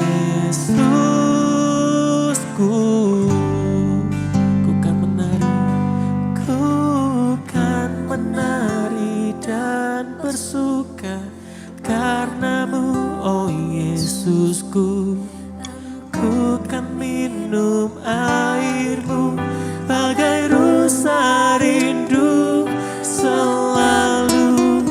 Yesusku, ku kan menari dan bersuka karenamu, oh Yesusku. Ku kan minum airmu bagai rusa rindu, selalu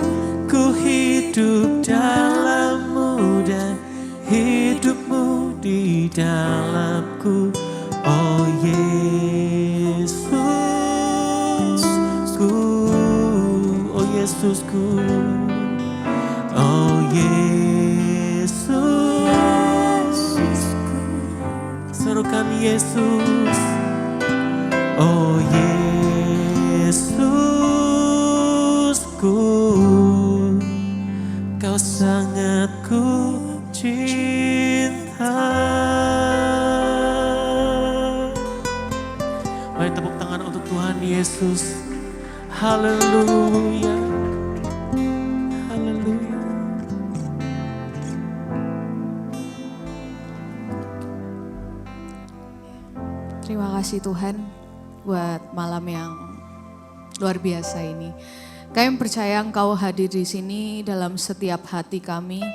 ku hidup dalammu dan hidupmu di dalamku, oh Yesusku, oh Yesusku, oh Yesusku. Serukan Yesus, oh Yesusku, kau sangat ku cinta. Mari tepuk tangan untuk Tuhan Yesus. Haleluya, haleluya. Terima kasih Tuhan buat malam yang luar biasa ini. Kami percaya Engkau hadir di sini dalam setiap hati kami.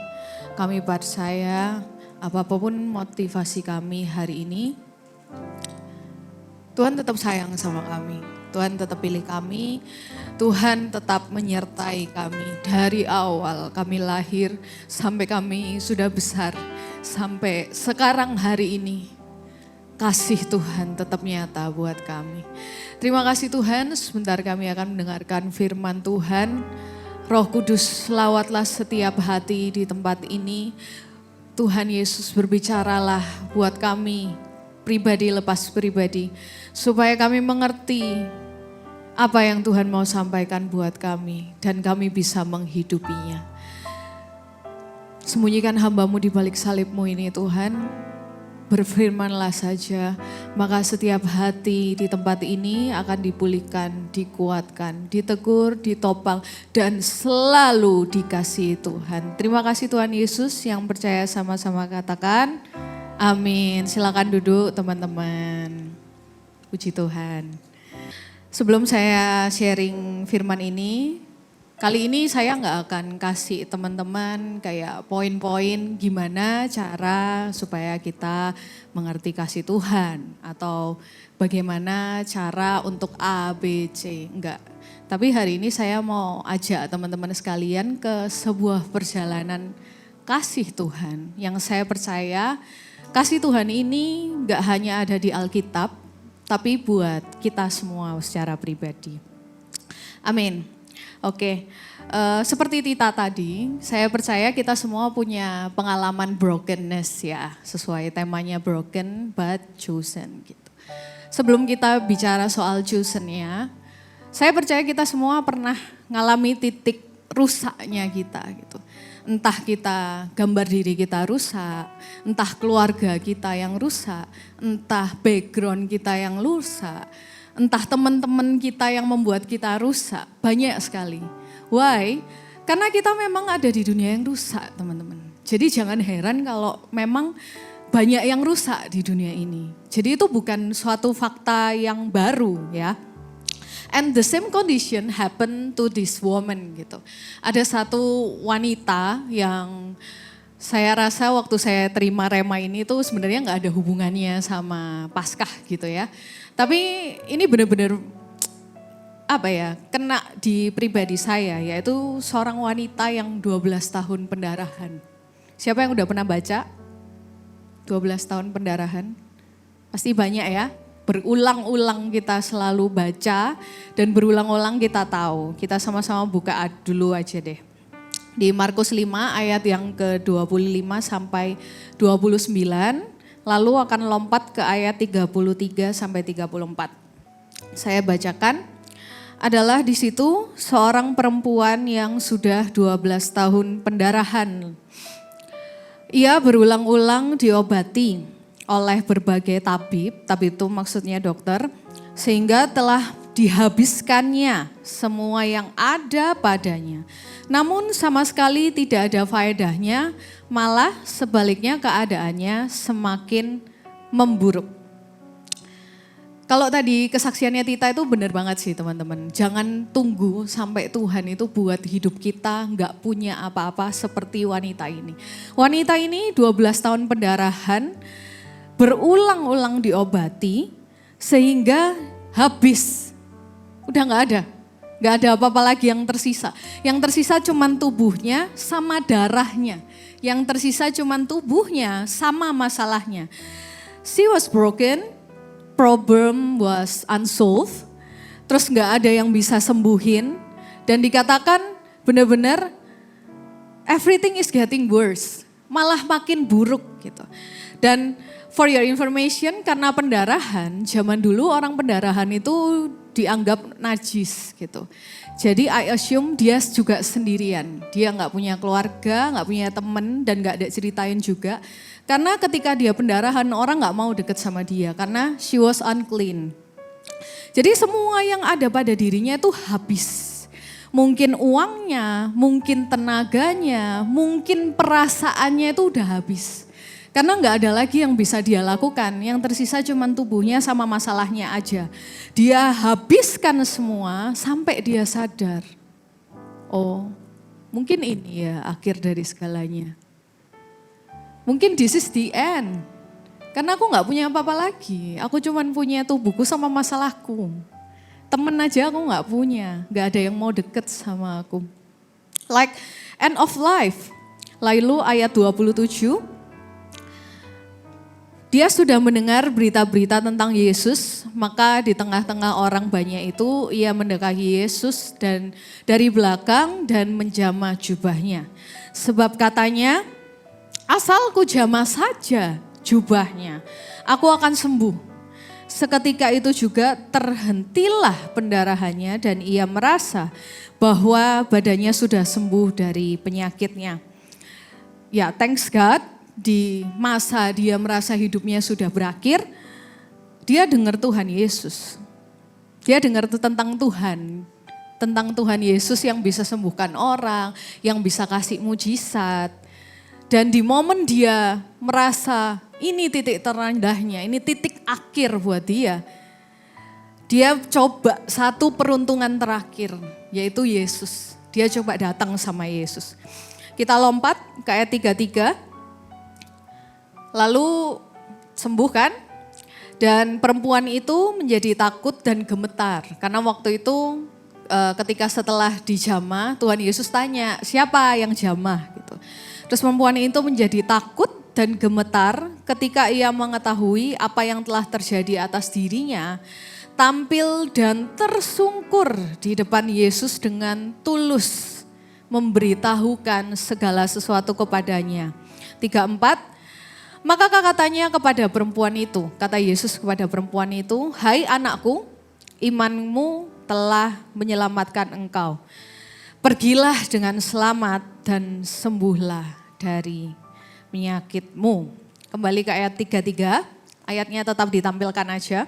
Kami percaya apapun motivasi kami hari ini, Tuhan tetap sayang sama kami. Tuhan tetap pilih kami. Tuhan tetap menyertai kami dari awal kami lahir sampai kami sudah besar. Sampai sekarang hari ini. Kasih Tuhan tetap nyata buat kami. Terima kasih Tuhan, sebentar kami akan mendengarkan firman Tuhan. Roh Kudus, lawatlah setiap hati di tempat ini. Tuhan Yesus, berbicaralah buat kami, pribadi lepas pribadi. Supaya kami mengerti apa yang Tuhan mau sampaikan buat kami. Dan kami bisa menghidupinya. Sembunyikan hamba-Mu di balik salib-Mu ini Tuhan. Berfirmanlah saja, maka setiap hati di tempat ini akan dipulihkan, dikuatkan, ditegur, ditopang, dan selalu dikasihi Tuhan. Terima kasih Tuhan Yesus, yang percaya sama-sama katakan, amin. Silakan duduk teman-teman. Puji Tuhan. Sebelum saya sharing firman ini, kali ini saya nggak akan kasih teman-teman kayak poin-poin gimana cara supaya kita mengerti kasih Tuhan. Atau bagaimana cara untuk A, B, C, enggak. Tapi hari ini saya mau ajak teman-teman sekalian ke sebuah perjalanan kasih Tuhan. Yang saya percaya kasih Tuhan ini nggak hanya ada di Alkitab, tapi buat kita semua secara pribadi. Amin. Oke, seperti Tita tadi, saya percaya kita semua punya pengalaman brokenness ya, sesuai temanya broken but chosen gitu. Sebelum kita bicara soal chosen-nya, saya percaya kita semua pernah ngalami titik rusaknya kita gitu. Entah kita gambar diri kita rusak, entah keluarga kita yang rusak, entah background kita yang rusak. Entah teman-teman kita yang membuat kita rusak, banyak sekali. Why? Karena kita memang ada di dunia yang rusak teman-teman. Jadi jangan heran kalau memang banyak yang rusak di dunia ini. Jadi itu bukan suatu fakta yang baru ya. And the same condition happen to this woman gitu. Ada satu wanita yang saya rasa waktu saya terima rema ini tuh sebenarnya nggak ada hubungannya sama Paskah gitu ya. Tapi ini benar-benar apa ya, kena di pribadi saya, yaitu seorang wanita yang 12 tahun pendarahan. Siapa yang udah pernah baca 12 tahun pendarahan? Pasti banyak ya, berulang-ulang kita selalu baca dan berulang-ulang kita tahu. Kita sama-sama buka dulu aja deh. Di Markus 5 ayat yang ke-25 sampai 29. Lalu akan lompat ke ayat 33 sampai 34. Saya bacakan, adalah di situ seorang perempuan yang sudah 12 tahun pendarahan. Ia berulang-ulang diobati oleh berbagai tabib itu maksudnya dokter, sehingga telah dihabiskannya semua yang ada padanya. Namun sama sekali tidak ada faedahnya, malah sebaliknya keadaannya semakin memburuk. Kalau tadi kesaksiannya Tita itu benar banget sih teman-teman. Jangan tunggu sampai Tuhan itu buat hidup kita nggak punya apa-apa seperti wanita ini. Wanita ini 12 tahun pendarahan, berulang-ulang diobati sehingga habis. Udah nggak ada apa-apa lagi yang tersisa. Yang tersisa cuman tubuhnya sama darahnya. Yang tersisa cuman tubuhnya sama masalahnya. She was broken, problem was unsolved, terus nggak ada yang bisa sembuhin, dan dikatakan benar-benar everything is getting worse, malah makin buruk gitu. Dan for your information, karena pendarahan, zaman dulu orang pendarahan itu dianggap najis gitu. Jadi I assume dia juga sendirian, dia nggak punya keluarga, nggak punya temen, dan nggak ada ceritain juga. Karena ketika dia pendarahan orang gak mau deket sama dia karena she was unclean. Jadi semua yang ada pada dirinya itu habis. Mungkin uangnya, mungkin tenaganya, mungkin perasaannya itu udah habis. Karena gak ada lagi yang bisa dia lakukan, yang tersisa cuma tubuhnya sama masalahnya aja. Dia habiskan semua sampai dia sadar. Oh, mungkin ini ya akhir dari segalanya. Mungkin this is the end. Karena aku gak punya apa-apa lagi. Aku cuma punya tubuhku sama masalahku. Temen aja aku gak punya. Gak ada yang mau deket sama aku. Like end of life. Lalu ayat 27. Dia sudah mendengar berita-berita tentang Yesus. Maka di tengah-tengah orang banyak itu ia mendekati Yesus dan dari belakang dan menjamah jubahnya. Sebab katanya, asal ku jamah saja jubahnya, aku akan sembuh. Seketika itu juga terhentilah pendarahannya dan ia merasa bahwa badannya sudah sembuh dari penyakitnya. Ya, thanks God, di masa dia merasa hidupnya sudah berakhir, dia dengar Tuhan Yesus. Dia dengar tentang Tuhan Yesus yang bisa sembuhkan orang, yang bisa kasih mujizat. Dan di momen dia merasa ini titik terendahnya, ini titik akhir buat dia. Dia coba satu peruntungan terakhir, yaitu Yesus. Dia coba datang sama Yesus. Kita lompat ke ayat 33. Lalu sembuh kan? Dan perempuan itu menjadi takut dan gemetar. Karena waktu itu ketika setelah dijamah, Tuhan Yesus tanya, siapa yang jamah? Gitu. Terus perempuan itu menjadi takut dan gemetar ketika ia mengetahui apa yang telah terjadi atas dirinya, tampil dan tersungkur di depan Yesus dengan tulus memberitahukan segala sesuatu kepadanya. 34, maka katanya kepada perempuan itu, kata Yesus kepada perempuan itu, hai anakku, imanmu telah menyelamatkan engkau. Pergilah dengan selamat dan sembuhlah dari penyakitmu. Kembali ke ayat 33, ayatnya tetap ditampilkan aja.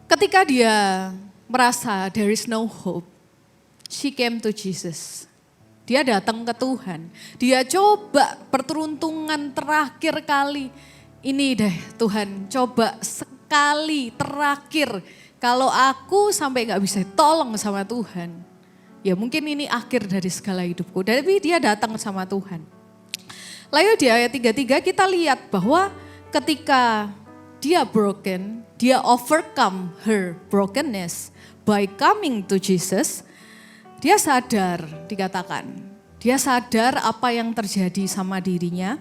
Ketika dia merasa there is no hope, she came to Jesus. Dia datang ke Tuhan. Dia coba peruntungan terakhir kali. Ini deh Tuhan, coba sekali terakhir. Kalau aku sampai gak bisa tolong sama Tuhan, ya mungkin ini akhir dari segala hidupku. Tapi dia datang sama Tuhan. Lalu di ayat 33 kita lihat bahwa ketika dia broken, dia overcome her brokenness by coming to Jesus. Dia sadar, dikatakan. Dia sadar apa yang terjadi sama dirinya.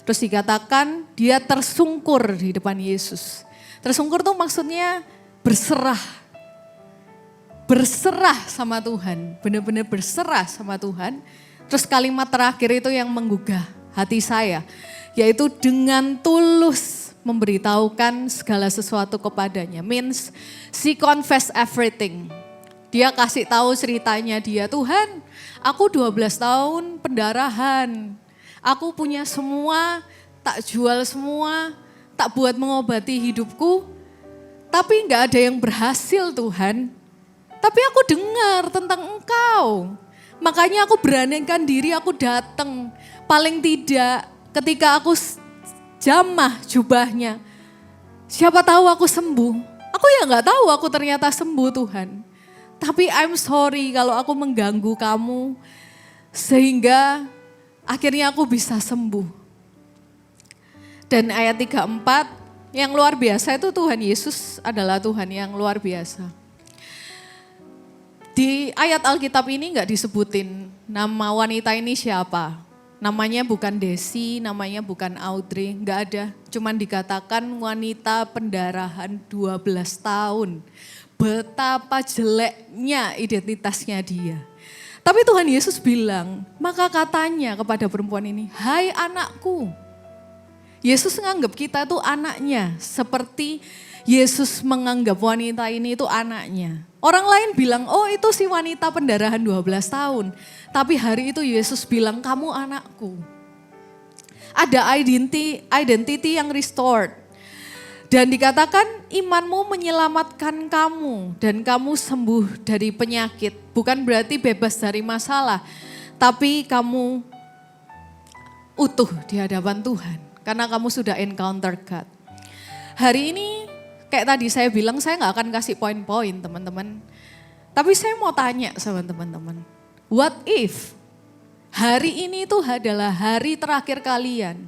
Terus dikatakan dia tersungkur di depan Yesus. Tersungkur tuh maksudnya berserah. Berserah sama Tuhan, benar-benar berserah sama Tuhan. Terus kalimat terakhir itu yang menggugah hati saya, yaitu dengan tulus memberitahukan segala sesuatu kepadanya. Means she confess everything. Dia kasih tahu ceritanya dia, Tuhan, aku 12 tahun pendarahan. Aku punya semua, tak jual semua, tak buat mengobati hidupku. Tapi nggak ada yang berhasil Tuhan. Tapi aku dengar tentang Engkau. Makanya aku beranikan diri, aku datang. Paling tidak ketika aku jamah jubahnya. Siapa tahu aku sembuh. Aku ya nggak tahu aku ternyata sembuh Tuhan. Tapi I'm sorry kalau aku mengganggu kamu. Sehingga akhirnya aku bisa sembuh. Dan ayat 34 yang luar biasa itu Tuhan Yesus adalah Tuhan yang luar biasa. Di ayat Alkitab ini nggak disebutin nama wanita ini siapa. Namanya bukan Desi, namanya bukan Audrey, nggak ada. Cuman dikatakan wanita pendarahan 12 tahun. Betapa jeleknya identitasnya dia. Tapi Tuhan Yesus bilang, maka katanya kepada perempuan ini, hai anakku. Yesus menganggap kita itu anaknya, seperti Yesus menganggap wanita ini itu anaknya. Orang lain bilang, oh itu si wanita pendarahan 12 tahun. Tapi hari itu Yesus bilang, kamu anakku. Ada identity yang restored. Dan dikatakan imanmu menyelamatkan kamu dan kamu sembuh dari penyakit. Bukan berarti bebas dari masalah, tapi kamu utuh di hadapan Tuhan. Karena kamu sudah encounter God. Hari ini kayak tadi saya bilang saya gak akan kasih poin-poin teman-teman. Tapi saya mau tanya sama teman-teman. What if hari ini itu adalah hari terakhir kalian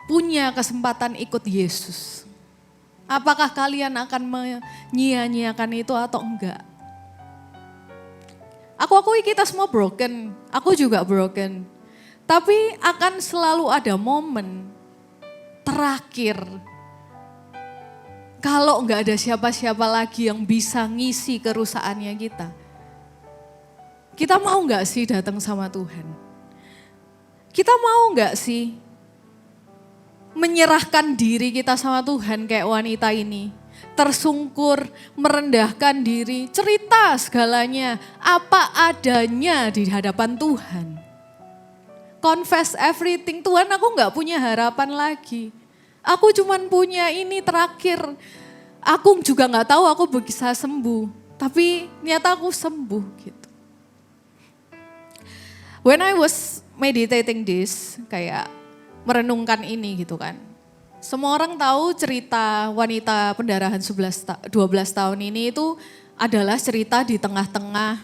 punya kesempatan ikut Yesus? Apakah kalian akan menyia-nyiakan itu atau enggak? Aku akui kita semua broken, aku juga broken. Tapi akan selalu ada momen terakhir. Kalau enggak ada siapa-siapa lagi yang bisa ngisi kerusakannya kita. Kita mau enggak sih datang sama Tuhan? Kita mau enggak sih menyerahkan diri kita sama Tuhan kayak wanita ini? Tersungkur, merendahkan diri, cerita segalanya, apa adanya di hadapan Tuhan. Confess everything, Tuhan aku gak punya harapan lagi. Aku cuman punya ini terakhir. Aku juga gak tahu aku bisa sembuh. Tapi nyata aku sembuh gitu. When I was meditating this, kayak merenungkan ini gitu kan. Semua orang tahu cerita wanita pendarahan 12 tahun ini itu adalah cerita di tengah-tengah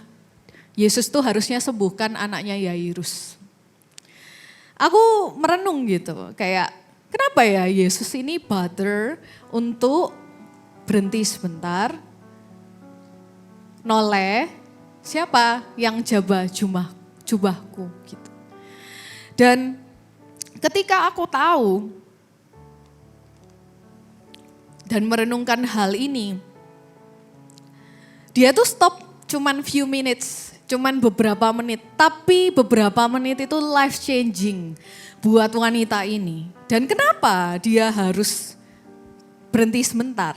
Yesus tuh harusnya sembuhkan anaknya Yairus. Aku merenung gitu, kayak kenapa ya Yesus ini bother untuk berhenti sebentar, noleh siapa yang jabah jubahku gitu. Dan ketika aku tahu dan merenungkan hal ini, dia tuh stop cuman few minutes, cuman beberapa menit. Tapi beberapa menit itu life changing buat wanita ini. Dan kenapa dia harus berhenti sebentar?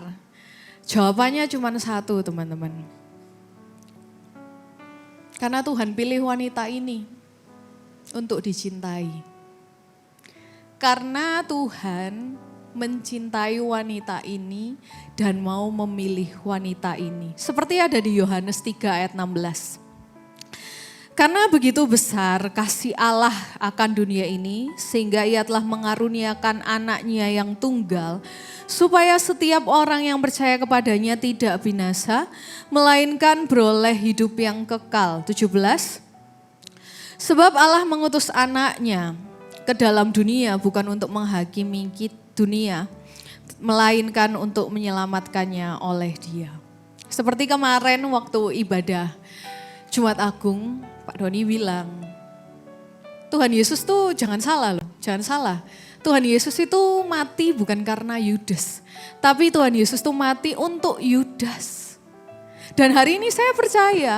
Jawabannya cuma satu teman-teman. Karena Tuhan pilih wanita ini untuk dicintai. Karena Tuhan mencintai wanita ini dan mau memilih wanita ini. Seperti ada di Yohanes 3 ayat 16. Karena begitu besar kasih Allah akan dunia ini, sehingga ia telah mengaruniakan anaknya yang tunggal, supaya setiap orang yang percaya kepadanya tidak binasa, melainkan beroleh hidup yang kekal. 17. Sebab Allah mengutus anaknya ke dalam dunia bukan untuk menghakimi dunia, melainkan untuk menyelamatkannya oleh Dia. Seperti kemarin waktu ibadah Jumat Agung, Pak Doni bilang, Tuhan Yesus tuh jangan salah loh, jangan salah. Tuhan Yesus itu mati bukan karena Yudas, tapi Tuhan Yesus tuh mati untuk Yudas. Dan hari ini saya percaya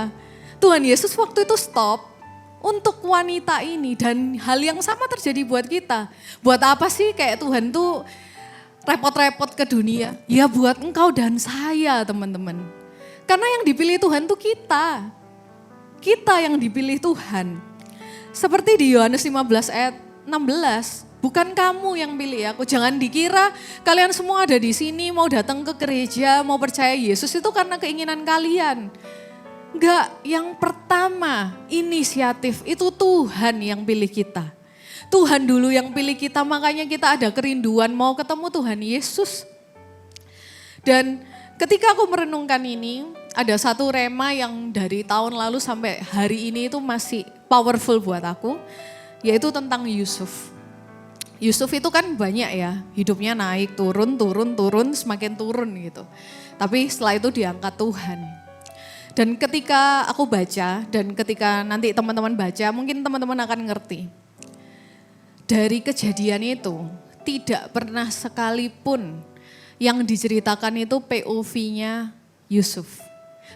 Tuhan Yesus waktu itu stop untuk wanita ini, dan hal yang sama terjadi buat kita. Buat apa sih kayak Tuhan tuh repot-repot ke dunia? Ya buat engkau dan saya teman-teman. Karena yang dipilih Tuhan tuh kita. Kita yang dipilih Tuhan. Seperti di Yohanes 15 ayat 16, Bukan kamu yang pilih aku. Jangan dikira kalian semua ada di sini mau datang ke gereja, mau percaya Yesus itu karena keinginan kalian. Enggak, yang pertama inisiatif itu Tuhan yang pilih kita. Tuhan dulu yang pilih kita, makanya kita ada kerinduan mau ketemu Tuhan Yesus. Dan ketika aku merenungkan ini, ada satu rema yang dari tahun lalu sampai hari ini itu masih powerful buat aku, yaitu tentang Yusuf. Yusuf itu kan banyak ya, hidupnya naik, turun, semakin turun gitu. Tapi setelah itu diangkat Tuhan. Dan ketika aku baca, dan ketika nanti teman-teman baca, mungkin teman-teman akan ngerti. Dari kejadian itu, tidak pernah sekalipun yang diceritakan itu POV-nya Yusuf.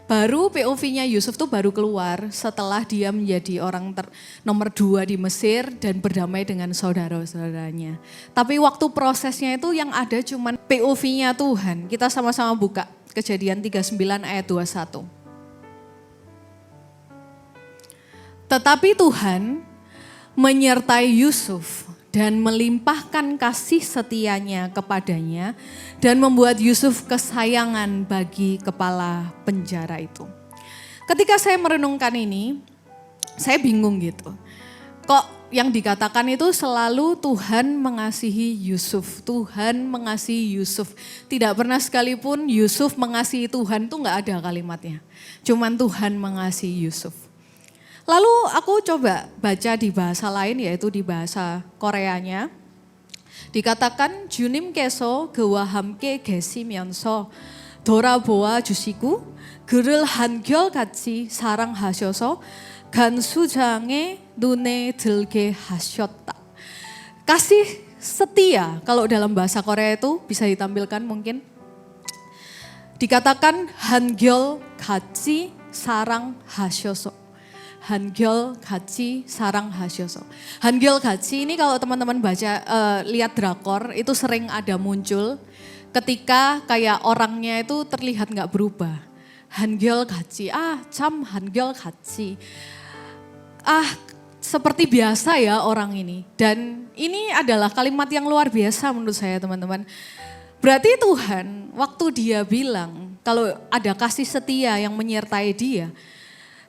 Baru POV-nya Yusuf tuh baru keluar setelah dia menjadi orang nomor 2 di Mesir dan berdamai dengan saudara-saudaranya. Tapi waktu prosesnya itu yang ada cuman POV-nya Tuhan. Kita sama-sama buka Kejadian 39 ayat 21. Tetapi Tuhan menyertai Yusuf dan melimpahkan kasih setianya kepadanya dan membuat Yusuf kesayangan bagi kepala penjara itu. Ketika saya merenungkan ini, saya bingung gitu. Kok yang dikatakan itu selalu Tuhan mengasihi Yusuf, Tuhan mengasihi Yusuf. Tidak pernah sekalipun Yusuf mengasihi Tuhan, itu gak ada kalimatnya. Cuman Tuhan mengasihi Yusuf. Lalu aku coba baca di bahasa lain, yaitu di bahasa Koreanya. Dikatakan 주님 께서 그와 함께 계시면서 돌아보아 주시고 그를 한결같이 사랑하셔서 간수장의 눈에 들게 하셨다. Kasih setia, kalau dalam bahasa Korea itu bisa ditampilkan mungkin. Dikatakan 한결같이 사랑하셔서. 한결같이 사랑하셔서. 한결같이 ini kalau teman-teman baca lihat drakor itu sering ada muncul ketika kayak orangnya itu terlihat nggak berubah. 한결같이, 참 한결같이. Seperti biasa ya orang ini. Dan ini adalah kalimat yang luar biasa menurut saya teman-teman. Berarti Tuhan waktu dia bilang kalau ada kasih setia yang menyertai dia,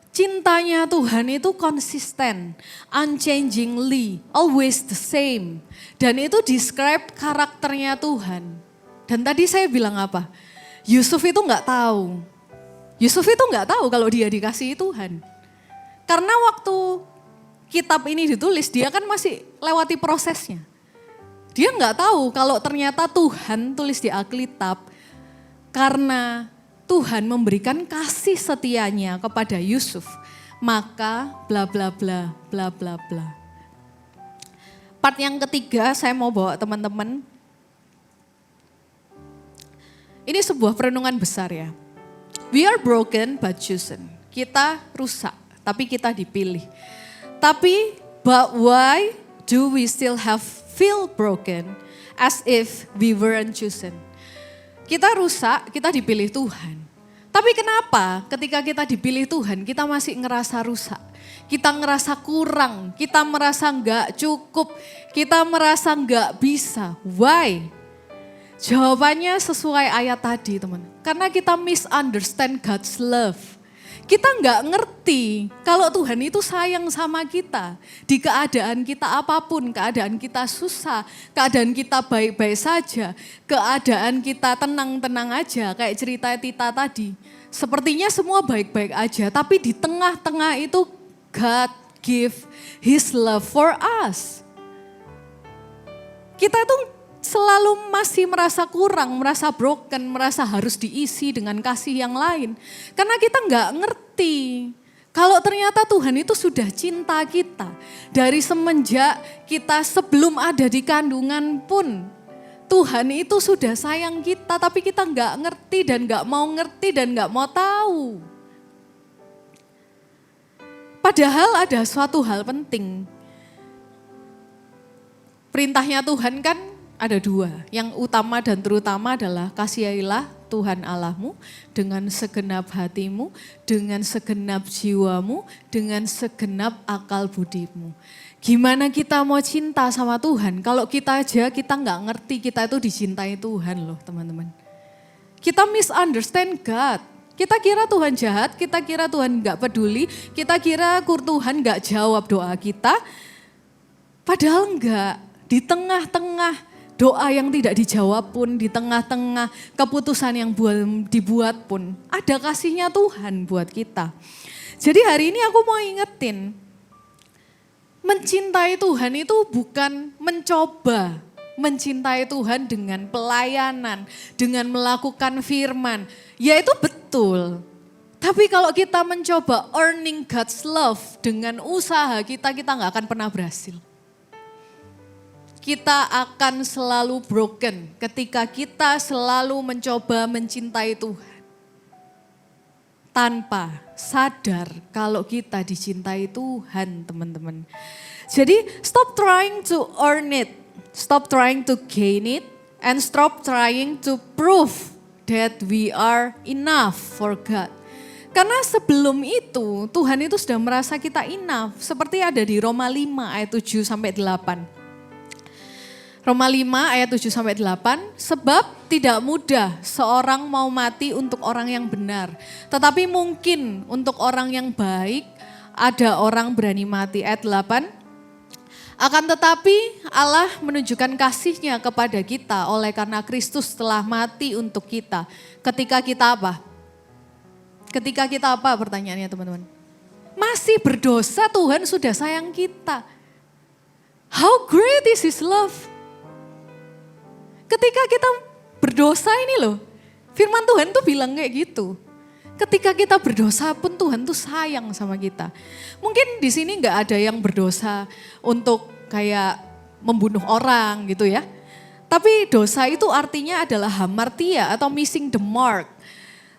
cintanya Tuhan itu konsisten, unchangingly, always the same. Dan itu describe karakternya Tuhan. Dan tadi saya bilang apa? Yusuf itu nggak tahu. Yusuf itu nggak tahu kalau dia dikasihi Tuhan. Karena waktu kitab ini ditulis, dia kan masih lewati prosesnya. Dia nggak tahu kalau ternyata Tuhan tulis di Alkitab karena Tuhan memberikan kasih setianya kepada Yusuf, maka bla bla bla bla bla bla. Part yang ketiga saya mau bawa teman-teman. Ini sebuah perenungan besar ya. We are broken but chosen. Kita rusak, tapi kita dipilih. Tapi but why do we still feel broken as if we weren't chosen? Kita rusak, kita dipilih Tuhan. Tapi kenapa ketika kita dipilih Tuhan, kita masih ngerasa rusak. Kita ngerasa kurang, kita merasa enggak cukup, kita merasa enggak bisa. Why? Jawabannya sesuai ayat tadi teman. Karena kita misunderstand God's love. Kita nggak ngerti kalau Tuhan itu sayang sama kita. Di keadaan kita apapun, keadaan kita susah, keadaan kita baik-baik saja, keadaan kita tenang-tenang aja, kayak cerita Tita tadi. Sepertinya semua baik-baik aja, tapi di tengah-tengah itu God give His love for us. Kita tuh selalu masih merasa kurang, merasa broken, merasa harus diisi dengan kasih yang lain. Karena kita nggak ngerti kalau ternyata Tuhan itu sudah cinta kita. Dari semenjak kita sebelum ada di kandungan pun, Tuhan itu sudah sayang kita, tapi kita nggak ngerti dan nggak mau ngerti dan nggak mau tahu. Padahal ada suatu hal penting. Perintahnya Tuhan kan ada dua, yang utama dan terutama adalah kasihilah Tuhan Allahmu dengan segenap hatimu, dengan segenap jiwamu, dengan segenap akal budimu. Gimana kita mau cinta sama Tuhan kalau kita nggak ngerti kita itu dicintai Tuhan loh teman-teman. Kita misunderstand God. Kita kira Tuhan jahat, kita kira Tuhan nggak peduli, kita kira Tuhan nggak jawab doa kita. Padahal enggak. Di tengah-tengah doa yang tidak dijawab pun, di tengah-tengah keputusan yang dibuat pun, ada kasihnya Tuhan buat kita. Jadi hari ini aku mau ingetin, mencintai Tuhan itu bukan mencoba mencintai Tuhan dengan pelayanan, dengan melakukan firman. Ya itu betul. Tapi kalau kita mencoba earning God's love dengan usaha kita nggak akan pernah berhasil. Kita akan selalu broken ketika kita selalu mencoba mencintai Tuhan. Tanpa sadar kalau kita dicintai Tuhan, teman-teman. Jadi stop trying to earn it, stop trying to gain it, and stop trying to prove that we are enough for God. Karena sebelum itu Tuhan itu sudah merasa kita enough, seperti ada di Roma 5 ayat 7 sampai 8. Roma 5 ayat 7 sampai 8, sebab tidak mudah seorang mau mati untuk orang yang benar. Tetapi mungkin untuk orang yang baik ada orang berani mati. Ayat 8, akan tetapi Allah menunjukkan kasih-Nya kepada kita oleh karena Kristus telah mati untuk kita. Ketika kita apa? Ketika kita apa pertanyaannya teman-teman? Masih berdosa Tuhan sudah sayang kita. How great is His love? Ketika kita berdosa ini loh, firman Tuhan tuh bilang kayak gitu. Ketika kita berdosa pun Tuhan tuh sayang sama kita. Mungkin di sini nggak ada yang berdosa untuk kayak membunuh orang gitu ya. Tapi dosa itu artinya adalah hamartia atau missing the mark.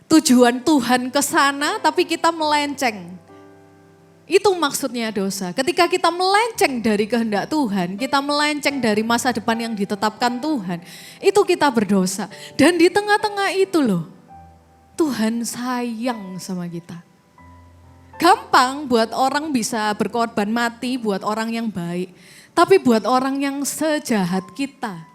Tujuan Tuhan ke sana tapi kita melenceng. Itu maksudnya dosa. Ketika kita melenceng dari kehendak Tuhan, kita melenceng dari masa depan yang ditetapkan Tuhan, itu kita berdosa. Dan di tengah-tengah itu loh, Tuhan sayang sama kita. Gampang buat orang bisa berkorban mati buat orang yang baik. Tapi buat orang yang sejahat kita,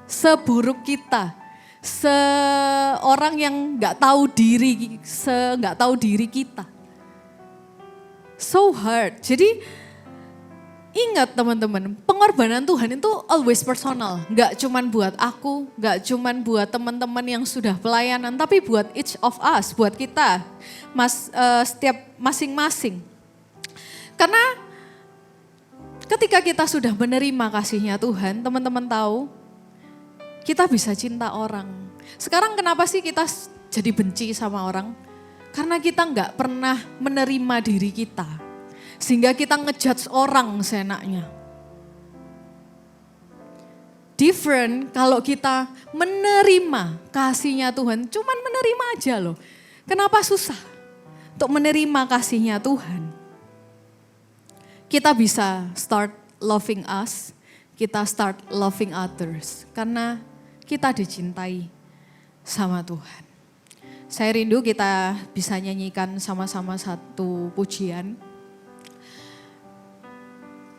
seburuk kita, seorang yang nggak tahu diri kita. So hard. Jadi ingat teman-teman, pengorbanan Tuhan itu always personal. Gak cuman buat aku, gak cuman buat teman-teman yang sudah pelayanan, tapi buat each of us, buat kita, setiap masing-masing. Karena ketika kita sudah menerima kasih-Nya Tuhan, teman-teman tahu, kita bisa cinta orang. Sekarang kenapa sih kita jadi benci sama orang? Karena kita nggak pernah menerima diri kita. Sehingga kita ngejudge orang seenaknya. Different kalau kita menerima kasih-Nya Tuhan. Cuman menerima aja loh. Kenapa susah untuk menerima kasih-Nya Tuhan? Kita bisa start loving us. Kita start loving others. Karena kita dicintai sama Tuhan. Saya rindu kita bisa nyanyikan sama-sama satu pujian.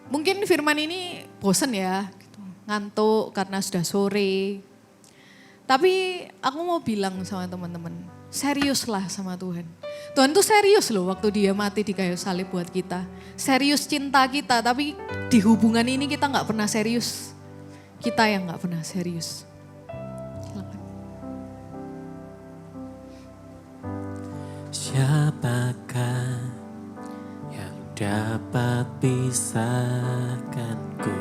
Mungkin firman ini bosen ya, gitu. Ngantuk karena sudah sore. Tapi aku mau bilang sama teman-teman, seriuslah sama Tuhan. Tuhan tuh serius loh waktu Dia mati di kayu salib buat kita. Serius cinta kita, tapi di hubungan ini kita gak pernah serius. Kita yang gak pernah serius. Siapakah yang dapat pisahkanku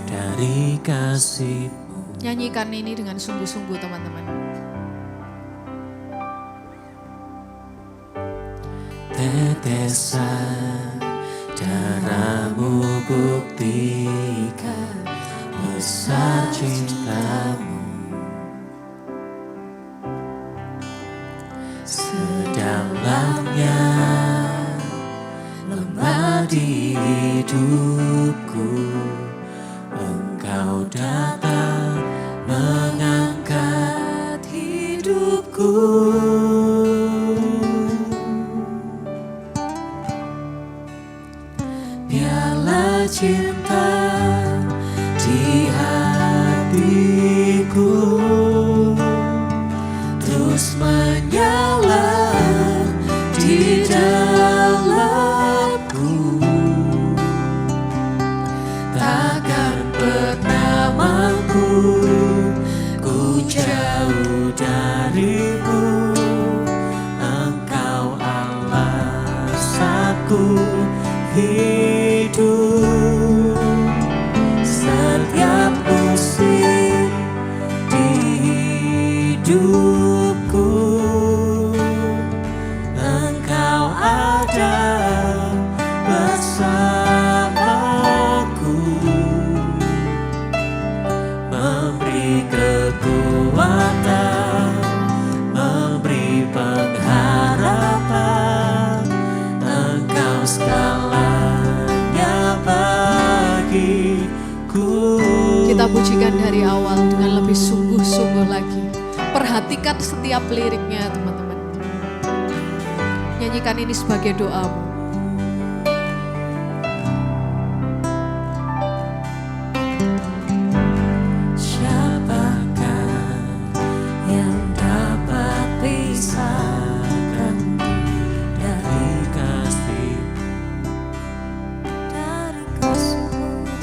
dari kasih-Mu? Nyanyikan ini dengan sungguh-sungguh teman-teman. Tetesan darah-Mu buktikan besar cinta-Mu. Sedalamnya lembah di hidupku, Engkau datang mengangkat hidupku. Biarlah hatiku terus menyala di dalamku, takkan pernah mampu ku jauh darimu. Engkau alasanku hidup setiap musim di hidupku. Engkau ada bersamaku, memberi kekuatan, memberi pengharapan. Engkau segalanya bagiku. Kita pujikan dari awal dengan lebih sungguh-sungguh lagi. Perhatikan setiap liriknya teman-teman. Nyanyikan ini sebagai doamu. Siapakah yang dapat pisahkan dari kasih, dari kasih-Mu?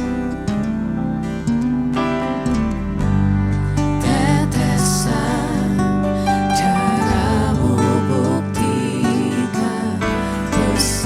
Tetesan darah-Mu buktikan besar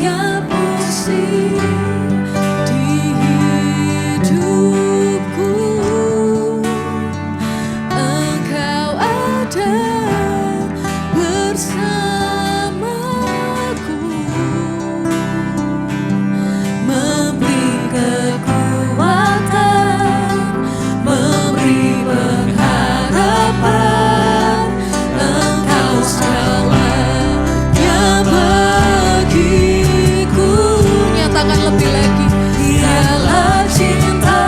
setiap musim di hidupku. Engkau ada bersamaku, memberi kekuatan, memberi pengharapan. Engkau segalanya bagiku. Nyatakan lebih lagi. Dialah cinta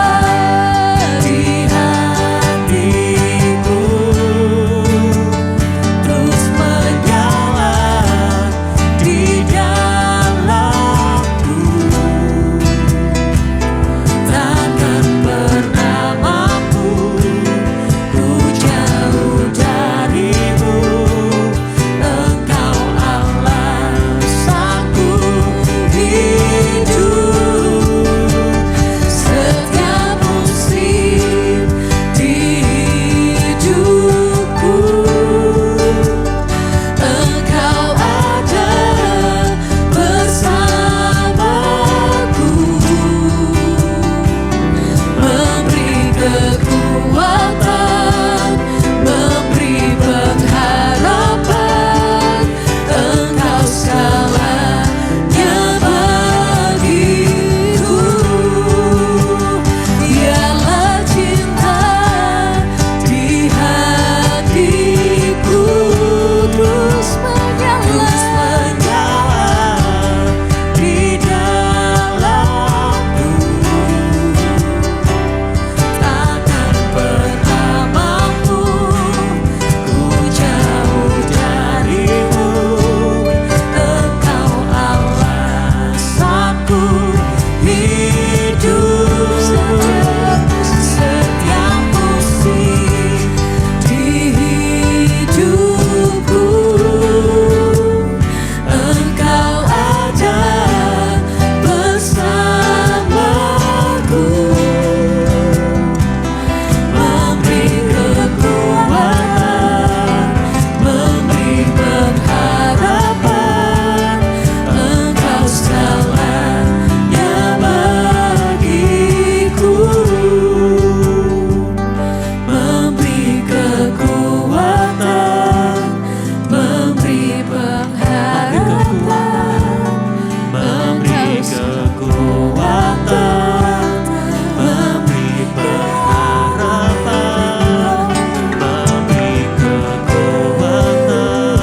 di hatiku, terus menyala di dalamku. Takkan pernah mampu ku jauh darimu. Engkau alasanku hidup. Setiap musim di hidupku, Engkau ada bersamaku, memberi kekuatan, memberi pengharapan. Engkau segalanya bagiku. Dialah cinta di hatiku, terus menyala di dalamku. Takkan pernah mampu ku jauh darimu. Engkau alasanku hidup. Setiap musim di hidupku, Engkau ada bersamaku, memberi kekuatan, memberi pengharapan. Engkau segalanya bagiku, memberi kekuatan, memberi pengharapan. Memberi kekuatan, memberi pengharapan. Memberi kekuatan,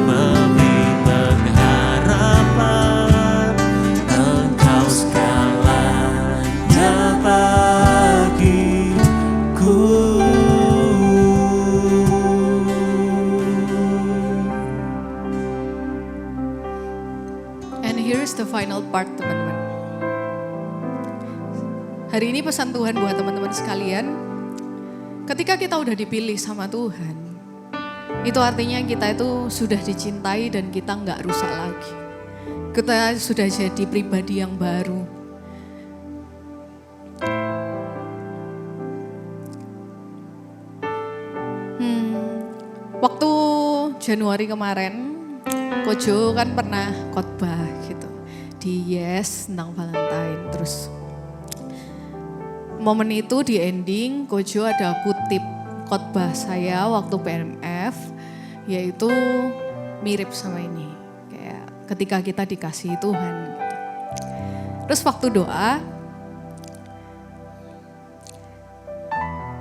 memberi pengharapan. Engkau segalanya bagiku. And here's the final part, teman-teman. Hari ini pesan Tuhan buat teman-teman sekalian. Ketika kita udah dipilih sama Tuhan, itu artinya kita itu sudah dicintai dan kita nggak rusak lagi. Kita sudah jadi pribadi yang baru. Waktu Januari kemarin, Kojo kan pernah khotbah gitu di Yes tentang Valentine. Terus momen itu di ending Kojo ada kutip khotbah saya waktu PMF, yaitu mirip sama ini, kayak ketika kita dikasihi Tuhan gitu. Terus waktu doa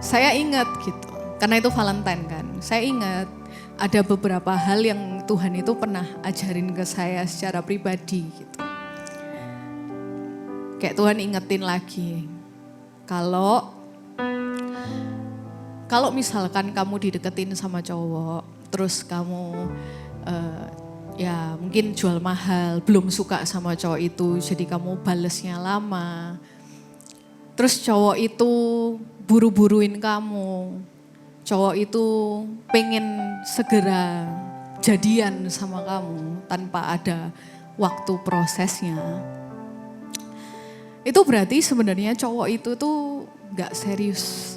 saya ingat gitu, karena itu Valentine kan, saya ingat ada beberapa hal yang Tuhan itu pernah ajarin ke saya secara pribadi gitu. Kayak Tuhan ingetin lagi, kalau misalkan kamu dideketin sama cowok, terus kamu ya mungkin jual mahal, belum suka sama cowok itu, jadi kamu balesnya lama. Terus cowok itu buru-buruin kamu, cowok itu pengen segera jadian sama kamu tanpa ada waktu prosesnya. Itu berarti sebenarnya cowok itu tuh gak serius.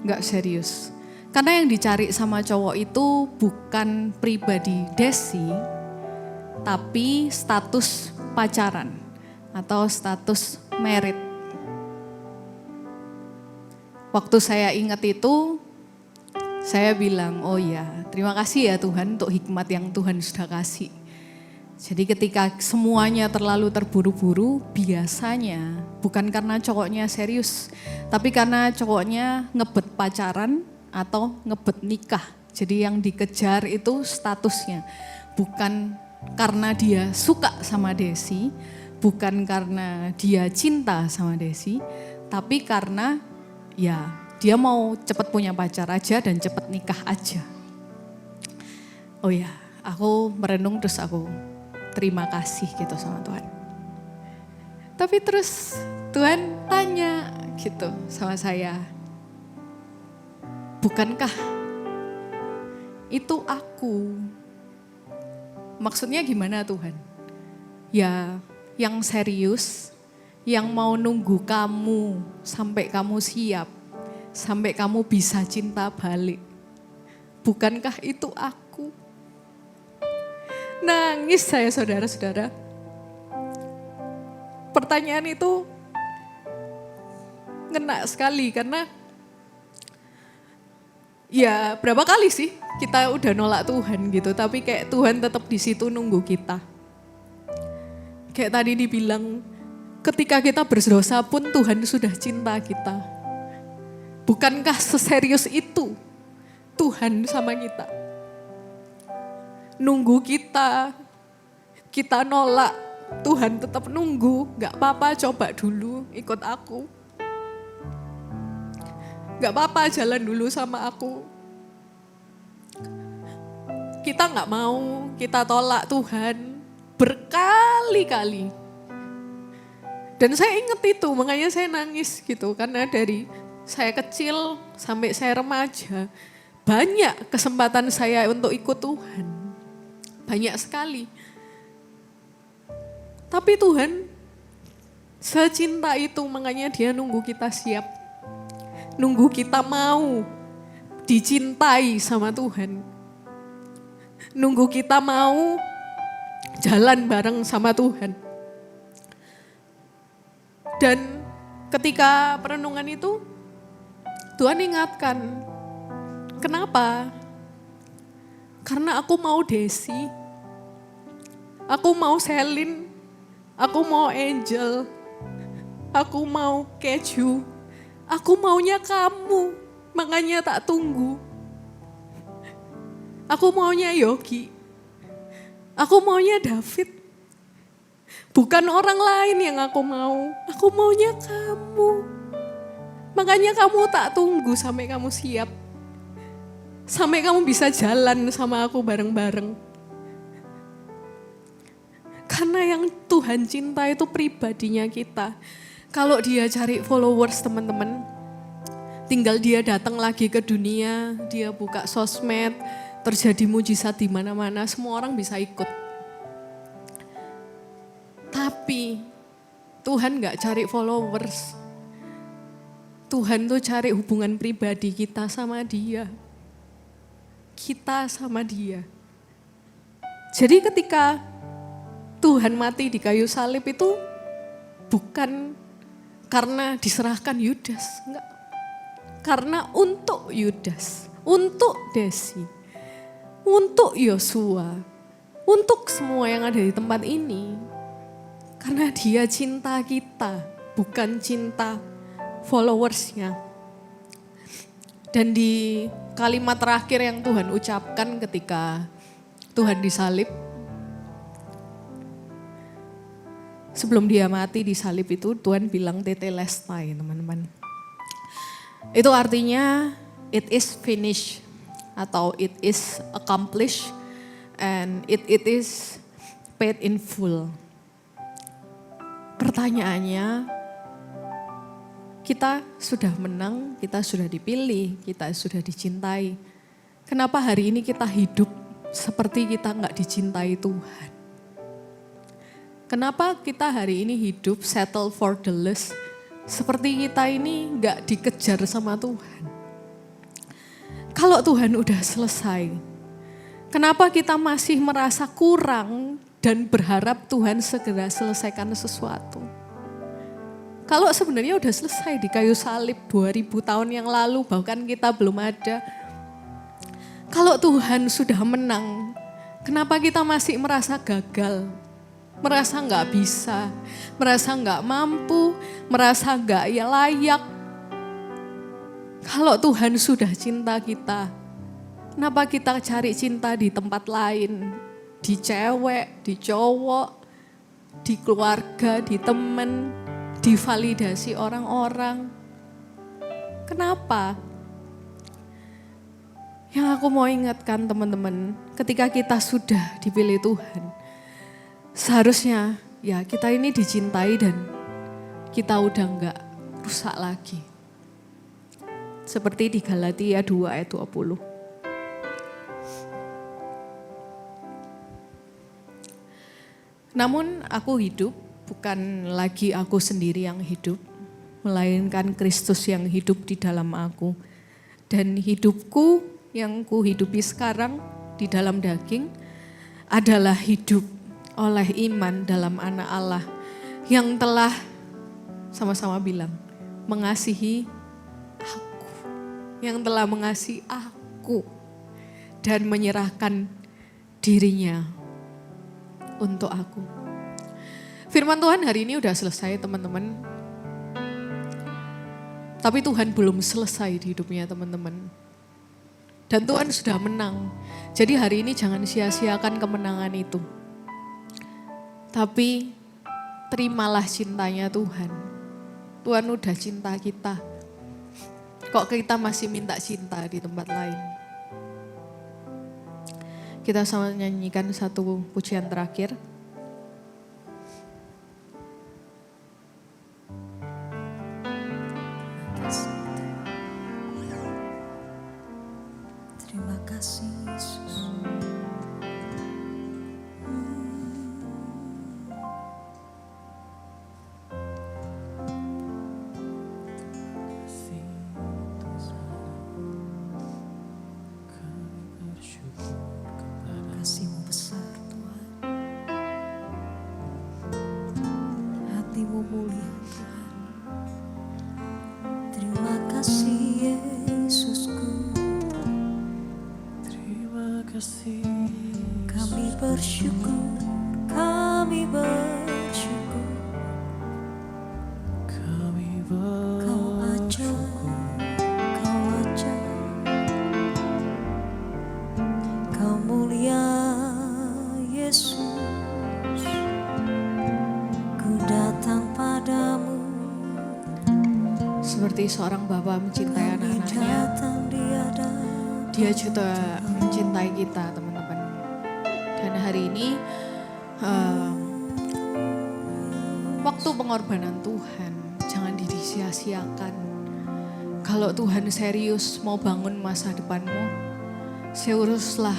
Gak serius. Karena yang dicari sama cowok itu bukan pribadi Desi, tapi status pacaran atau status married. Waktu saya ingat itu, saya bilang, oh ya, terima kasih ya Tuhan untuk hikmat yang Tuhan sudah kasih. Jadi ketika semuanya terlalu terburu-buru, biasanya bukan karena cowoknya serius, tapi karena cowoknya ngebet pacaran atau ngebet nikah. Jadi yang dikejar itu statusnya, bukan karena dia suka sama Desi, bukan karena dia cinta sama Desi, tapi karena ya dia mau cepat punya pacar aja dan cepat nikah aja. Oh ya, aku merenung terus aku terima kasih gitu sama Tuhan. Tapi terus Tuhan tanya gitu sama saya, bukankah itu aku? Maksudnya gimana Tuhan? Ya yang serius, yang mau nunggu kamu sampai kamu siap, sampai kamu bisa cinta balik. Bukankah itu aku? Nangis saya saudara-saudara. Pertanyaan itu ngena sekali karena ya berapa kali sih kita udah nolak Tuhan gitu, tapi kayak Tuhan tetap di situ nunggu kita. Kayak tadi dibilang, ketika kita berdosa pun Tuhan sudah cinta kita. Bukankah seserius itu Tuhan sama kita? Nunggu kita nolak, Tuhan tetap nunggu. Gak apa-apa, coba dulu ikut aku. Gak apa-apa, jalan dulu sama aku. Kita gak mau, kita tolak Tuhan berkali-kali. Dan saya ingat itu, makanya saya nangis gitu. Karena dari saya kecil sampai saya remaja, banyak kesempatan saya untuk ikut Tuhan. Banyak sekali. Tapi Tuhan secinta itu, makanya dia nunggu kita siap. Nunggu kita mau dicintai sama Tuhan. Nunggu kita mau jalan bareng sama Tuhan. Dan ketika perenungan itu, Tuhan ingatkan, kenapa? Karena aku mau Desi, aku mau Selin, aku mau Angel, aku mau Keju, aku maunya kamu, makanya tak tunggu. Aku maunya Yogi, aku maunya David. Bukan orang lain yang aku maunya kamu. Makanya kamu tak tunggu sampai kamu siap. Sampai kamu bisa jalan sama aku bareng-bareng. Karena yang Tuhan cinta itu pribadinya kita. Kalau dia cari followers teman-teman, tinggal dia datang lagi ke dunia, dia buka sosmed, terjadi mujizat di mana-mana, semua orang bisa ikut. Tapi Tuhan gak cari followers. Tuhan tuh cari hubungan pribadi kita sama dia. Kita sama dia. Jadi ketika Tuhan mati di kayu salib itu bukan karena diserahkan Yudas. Enggak. Karena untuk Yudas, untuk Desi, untuk Yosua, untuk semua yang ada di tempat ini. Karena dia cinta kita, bukan cinta followersnya. Dan di kalimat terakhir yang Tuhan ucapkan ketika Tuhan disalib, sebelum dia mati di salib itu Tuhan bilang tetelestai teman-teman. Itu artinya it is finished atau it is accomplished and it is paid in full. Pertanyaannya, kita sudah menang, kita sudah dipilih, kita sudah dicintai. Kenapa hari ini kita hidup seperti kita nggak dicintai Tuhan? Kenapa kita hari ini hidup settle for the less, seperti kita ini nggak dikejar sama Tuhan? Kalau Tuhan udah selesai, kenapa kita masih merasa kurang dan berharap Tuhan segera selesaikan sesuatu. Kalau sebenarnya udah selesai di kayu salib 2000 tahun yang lalu, bahkan kita belum ada. Kalau Tuhan sudah menang, kenapa kita masih merasa gagal? Merasa nggak bisa, merasa nggak mampu, merasa nggak layak. Kalau Tuhan sudah cinta kita, kenapa kita cari cinta di tempat lain? Di cewek, di cowok, di keluarga, di teman, divalidasi orang-orang. Kenapa? Yang aku mau ingatkan teman-teman, ketika kita sudah dipilih Tuhan, seharusnya ya kita ini dicintai dan kita udah enggak rusak lagi. Seperti di Galatia 2 ayat 20. Namun aku hidup, bukan lagi aku sendiri yang hidup, melainkan Kristus yang hidup di dalam aku. Dan hidupku yang ku hidupi sekarang di dalam daging adalah hidup oleh iman dalam Anak Allah yang telah sama-sama bilang mengasihi aku, yang telah mengasihi aku dan menyerahkan dirinya untuk aku. Firman Tuhan hari ini udah selesai teman-teman. Tapi Tuhan belum selesai di hidupnya teman-teman. Dan Tuhan sudah menang. Jadi hari ini jangan sia-siakan kemenangan itu. Tapi terimalah cintanya Tuhan. Tuhan udah cinta kita. Kok kita masih minta cinta di tempat lain? Kita sama nyanyikan satu pujian terakhir. Terima kasih Yesus. Kasih-Mu besar Tuhan. Hati-Mu mulia Tuhan. Terima kasih Yesusku. Terima kasih. Kami bersyukur, kami bersyukur. Kami Kau ajar, Kau ajar. Kau mulia Yesus. Ku datang padamu. Seperti seorang bapa mencintai Kami anak-anaknya, datang di hadapan. Dia juga mencintai kita teman-teman. Dan hari ini waktu pengorbanan Tuhan jangan disia-siakan. Kalau Tuhan serius mau bangun masa depanmu, seriuslah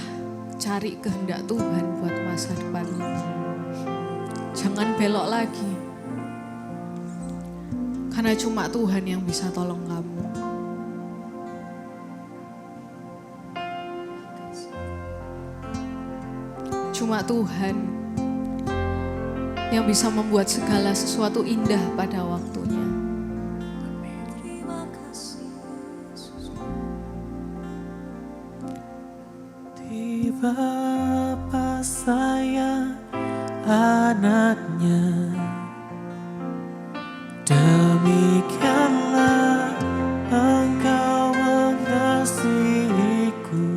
cari kehendak Tuhan buat masa depanmu. Jangan belok lagi. Karena cuma Tuhan yang bisa tolong kamu. Cuma Tuhan yang bisa membuat segala sesuatu indah pada waktunya. Terima kasih Yesus. Tiba pas saya anaknya, demikianlah Engkau mengasihiku.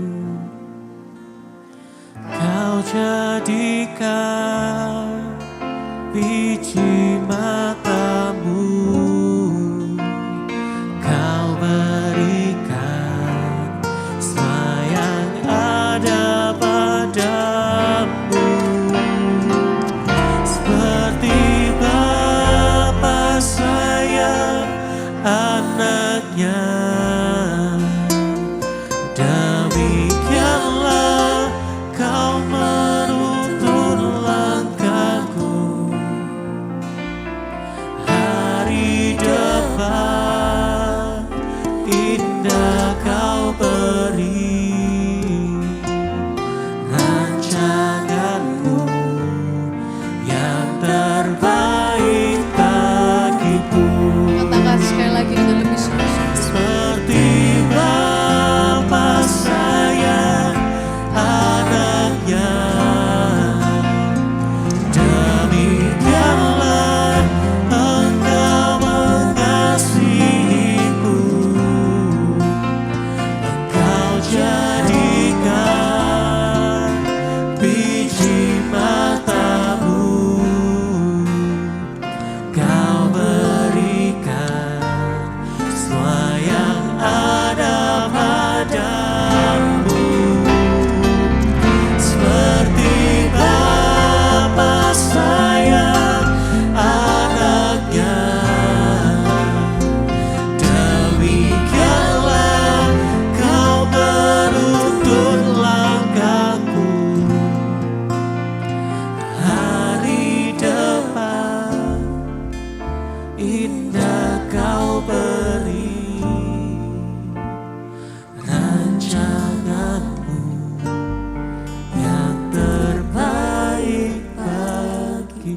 Kau jadikan biji matamu, Kau berikan semua yang ada padamu. Seperti Bapa sayang anaknya, demikianlah Kau menuntun langkahku.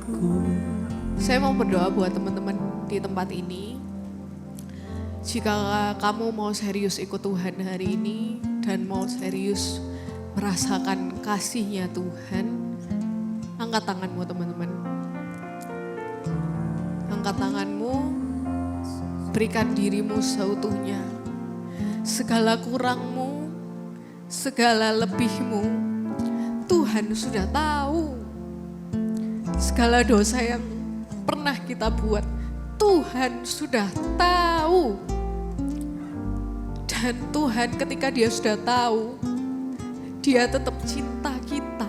bagiku. Saya mau berdoa buat teman-teman di tempat ini. Jika kamu mau serius ikut Tuhan hari ini dan mau serius merasakan kasih-Nya Tuhan, angkat tanganmu teman-teman. Angkat tanganmu, berikan dirimu seutuhnya. Segala kurangmu, segala lebihmu, Tuhan sudah tahu. Segala dosa yang pernah kita buat, Tuhan sudah tahu. Dan Tuhan ketika Dia sudah tahu, Dia tetap cinta kita.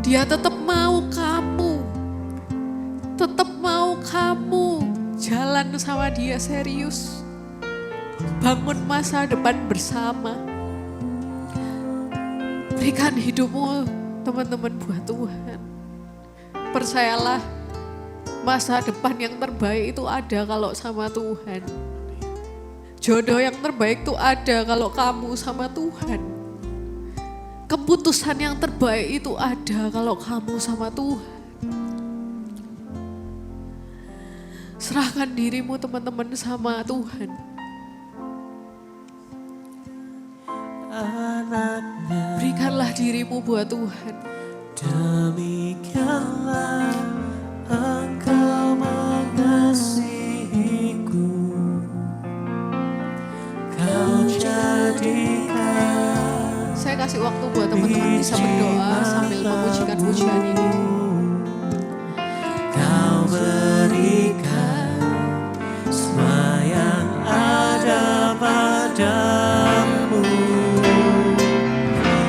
Dia tetap mau kamu. Tetap mau kamu jalan sama Dia serius. Bangun masa depan bersama. Berikan hidupmu teman-teman buat Tuhan. Percayalah, masa depan yang terbaik itu ada kalau sama Tuhan. Jodoh yang terbaik itu ada kalau kamu sama Tuhan. Keputusan yang terbaik itu ada kalau kamu sama Tuhan. Serahkan dirimu teman-teman sama Tuhan. Anaknya, Berikanlah dirimu buat Tuhan. demikianlah Engkau mengasihiku. Kau jadikan Saya kasih waktu buat teman-teman bisa berdoa sambil memujikan pujian ini. Kau berikan semua yang ada padamu,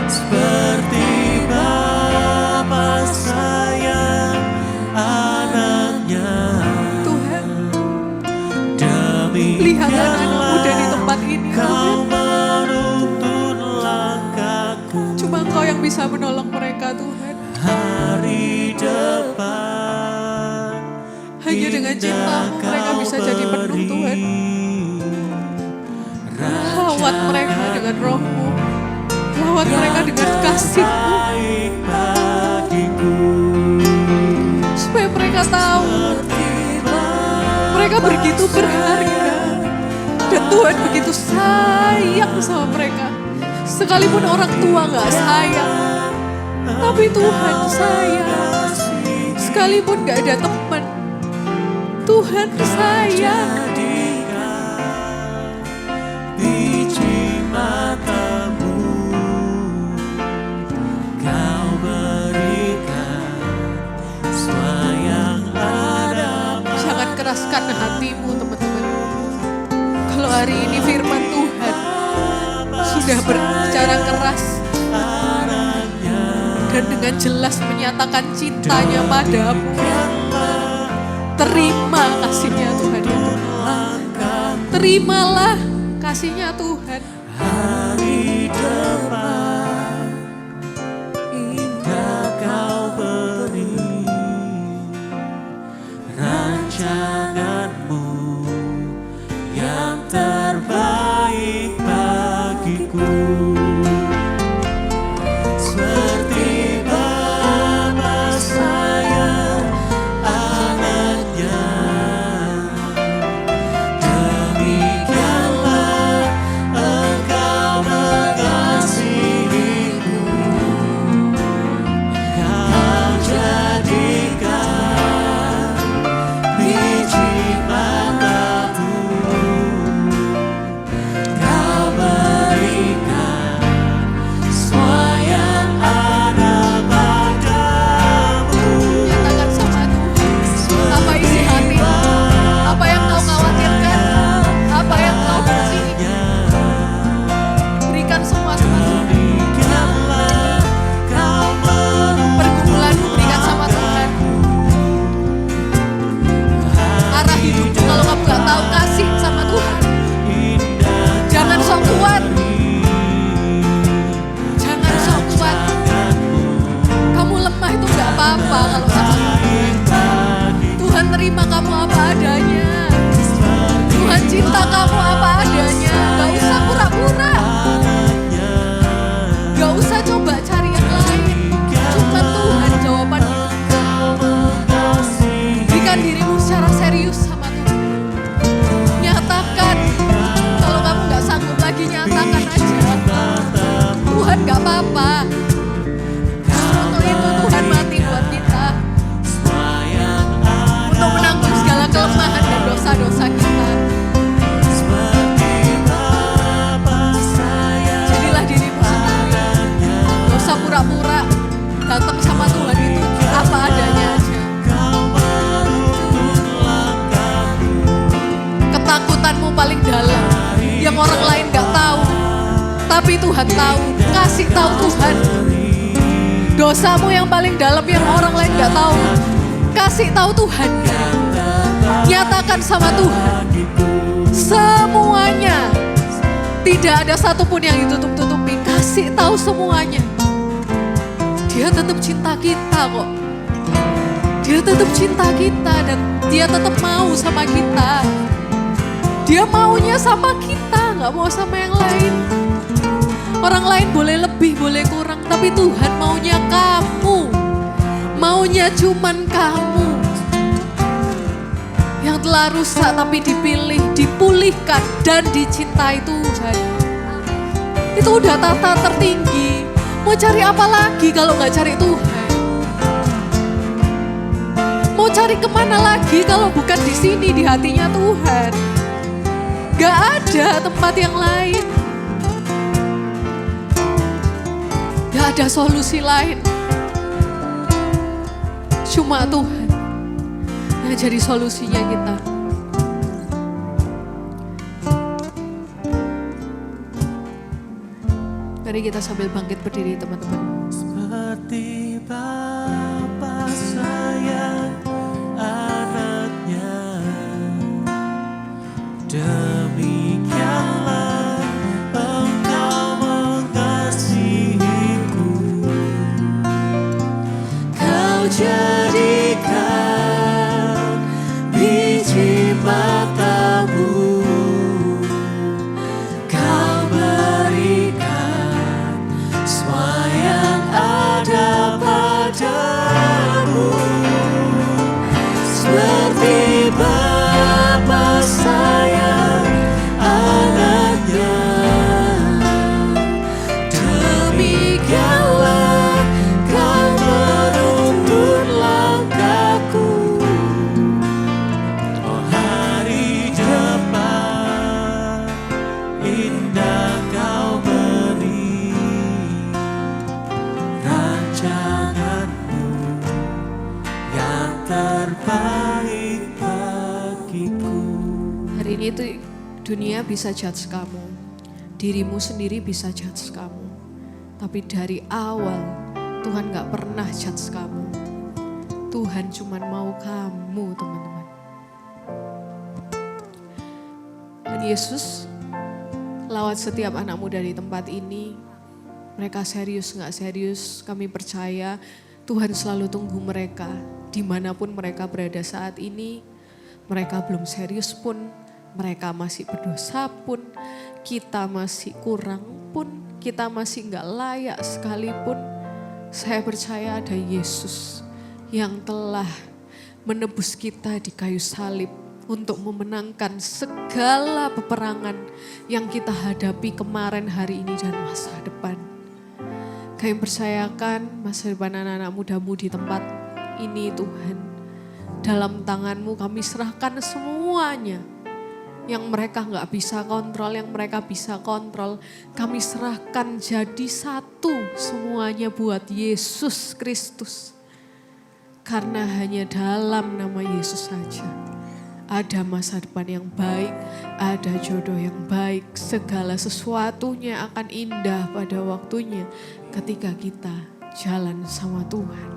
seperti Bapa sayang anaknya. Tuhan, lihat anak muda di Demikianlah tempat ini. Kau Tuhan, menuntun langkahku. cuma Engkau yang bisa menolong mereka Tuhan. Hari depan Hanya dengan cinta-Mu mereka bisa jadi penuh Tuhan. Lawat mereka dengan Roh-Mu. Lawat mereka dengan kasih-Mu. Supaya mereka tahu mereka begitu berharga. Dan Tuhan begitu sayang sama mereka. Sekalipun orang tua gak sayang, tapi Tuhan sayang. Sekalipun gak ada teman, Tuhan sayang. Biji matamu Kau berikan semua yang ada. Jangan keraskan hatimu teman-teman. Kalau hari ini firman Tuhan sudah berbicara keras dan dengan jelas menyatakan cintanya padamu, terima kasihnya Tuhan ya Tuhan. Terimalah kasihnya Tuhan. Hari depan indah Kau beri rancangan-Mu yang terbaik bagiku. Seperti Bapa sayang anaknya, demikianlah Engkau mengasihiku. Kau jadikan biji matamu, Kau berikan semua yang ada padamu. Nyatakan sama Tuhan apa isi hatimu, apa yang kau khawatirkan, apa yang kau benci. Berikan semua sama Tuhan. Demikianlah Kau Pergumulanmu berikan sama Tuhan. Arah hidupmu kalau kamu gak tahu kasih sama Tuhan. indah Jangan sok kuat. Jangan sok kuat. Kamu lemah itu gak apa-apa kalau sama Tuhan. Tuhan terima kamu apa adanya. Tuhan cinta kamu apa adanya. Gak usah pura-pura. Gak usah coba cari yang lain. Cuma Tuhan jawaban hidup. Tapi Tuhan tahu, kasih tahu Tuhan. Dosamu yang paling dalam yang orang lain gak tahu. Kasih tahu Tuhan. Nyatakan sama Tuhan. Semuanya. Tidak ada satupun yang ditutup-tutupi. Kasih tahu semuanya. Dia tetap cinta kita kok. Dia tetap cinta kita dan dia tetap mau sama kita. Dia maunya sama kita, gak mau sama yang lain. Orang lain boleh lebih, boleh kurang, tapi Tuhan maunya kamu. Maunya cuman kamu. Yang telah rusak tapi dipilih, dipulihkan dan dicintai Tuhan. Itu udah tata tertinggi. Mau cari apa lagi kalau gak cari Tuhan? Mau cari kemana lagi kalau bukan di sini, di hatinya Tuhan? Gak ada tempat yang lain. Gak ada solusi lain. Cuma Tuhan yang jadi solusinya kita. Mari kita sambil bangkit berdiri teman-teman. Seperti Bapa sayang anaknya, demikianlah Engkau mengasihiku. Kau jadikan biji matamu, Kau berikan semua yang ada padamu. Seperti Bapa sayang anaknya, demikianlah Kau menuntun langkahku. Oh hari depan indah Kau beri, rancanganmu yang terbaik bagiku. Hari ini tuh dunia bisa judge kamu. Dirimu sendiri bisa judge kamu. Tapi dari awal Tuhan gak pernah judge kamu. Tuhan cuma mau kamu teman-teman. Dan Yesus lawat setiap anak muda di tempat ini. Mereka serius gak serius, kami percaya Tuhan selalu tunggu mereka. Dimanapun mereka berada saat ini, mereka belum serius pun, mereka masih berdosa pun, kita masih kurang pun, kita masih gak layak sekalipun. Saya percaya ada Yesus yang telah menebus kita di kayu salib untuk memenangkan segala peperangan yang kita hadapi kemarin, hari ini, dan masa depan. Kami percayakan masa depan anak-anak mudamu di tempat ini Tuhan. Dalam tangan-Mu kami serahkan semuanya. Yang mereka gak bisa kontrol, yang mereka bisa kontrol. Kami serahkan jadi satu semuanya buat Yesus Kristus. Karena hanya dalam nama Yesus saja ada masa depan yang baik, ada jodoh yang baik. Segala sesuatunya akan indah pada waktunya ketika kita jalan sama Tuhan.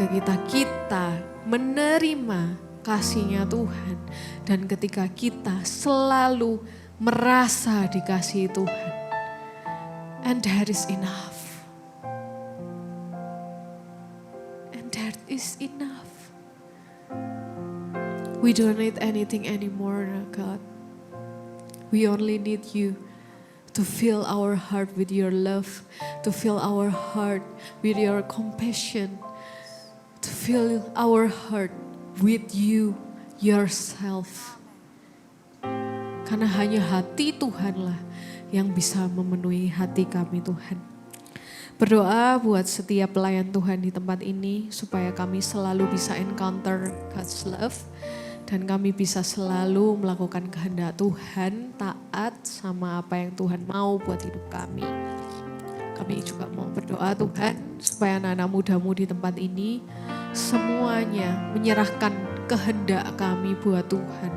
Ketika kita menerima kasih-Nya Tuhan. Dan ketika kita selalu merasa dikasihi Tuhan. And that is enough. And that is enough. We don't need anything anymore, God. We only need You to fill our heart with Your love, to fill our heart with Your compassion, to fill our heart with You yourself. Karena hanya hati Tuhanlah yang bisa memenuhi hati kami Tuhan. Berdoa buat setiap pelayan Tuhan di tempat ini supaya kami selalu bisa encounter God's love. Dan kami bisa selalu melakukan kehendak Tuhan, taat sama apa yang Tuhan mau buat hidup kami. Kami juga mau berdoa Tuhan supaya anak-anak mudamu di tempat ini semuanya menyerahkan kehendak kami buat Tuhan.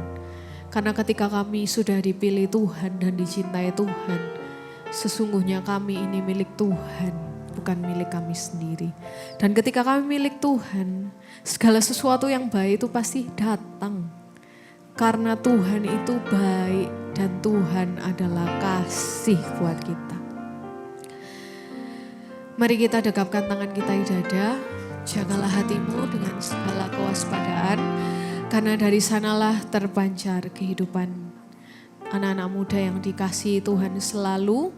Karena ketika kami sudah dipilih Tuhan dan dicintai Tuhan, Sesungguhnya kami ini milik Tuhan, bukan milik kami sendiri. Dan ketika kami milik Tuhan, segala sesuatu yang baik itu pasti datang. Karena Tuhan itu baik dan Tuhan adalah kasih buat kita. Mari kita dekapkan tangan kita di dada, jagalah hatimu dengan segala kewaspadaan, karena dari sanalah terpancar kehidupan anak-anak muda yang dikasihi Tuhan selalu.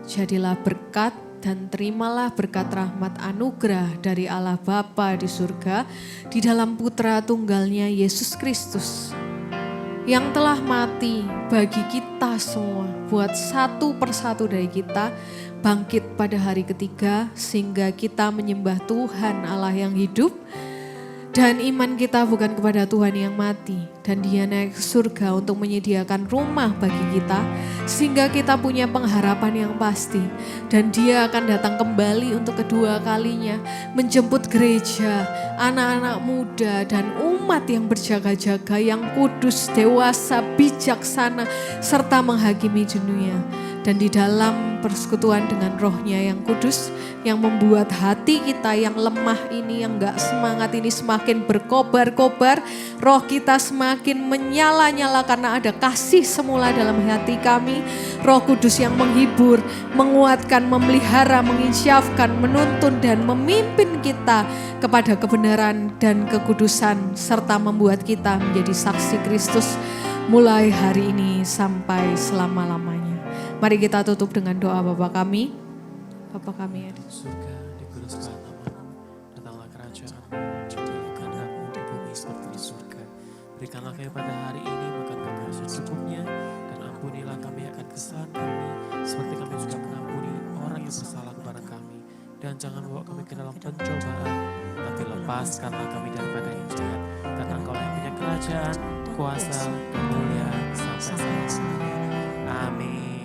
Jadilah berkat dan terimalah berkat rahmat anugerah dari Allah Bapa di surga di dalam Putra Tunggalnya Yesus Kristus yang telah mati bagi kita semua, buat satu persatu dari kita bangkit pada hari ketiga sehingga kita menyembah Tuhan Allah yang hidup. Dan iman kita bukan kepada Tuhan yang mati. Dan dia naik ke surga untuk menyediakan rumah bagi kita. Sehingga kita punya pengharapan yang pasti. Dan dia akan datang kembali untuk kedua kalinya. Menjemput gereja, anak-anak muda dan umat yang berjaga-jaga. Yang kudus, dewasa, bijaksana. Serta menghakimi dunia. Dan di dalam persekutuan dengan rohnya yang kudus, yang membuat hati kita yang lemah ini, yang gak semangat ini semakin berkobar-kobar, roh kita semakin menyala-nyala karena ada kasih semula dalam hati kami. Roh Kudus yang menghibur, menguatkan, memelihara, menginsyafkan, menuntun dan memimpin kita kepada kebenaran dan kekudusan, serta membuat kita menjadi saksi Kristus mulai hari ini sampai selama-lamanya. Mari kita tutup dengan doa Bapa kami. Bapa kami yang di surga, dikuduskan namamu, datanglah kerajaanmu, jadilah kehendakmu di bumi seperti di surga. Berikanlah kami pada hari ini makan kami secukupnya, dan ampunilah kami akan kesalahan kami, seperti kami juga mengampuni orang yang bersalah kepada kami. Dan jangan bawa kami ke dalam pencobaan, tapi lepaskanlah kami daripada yang jahat. Karena Engkau yang punya kerajaan, kuasa, dan kemuliaan sampai selamanya. Amin.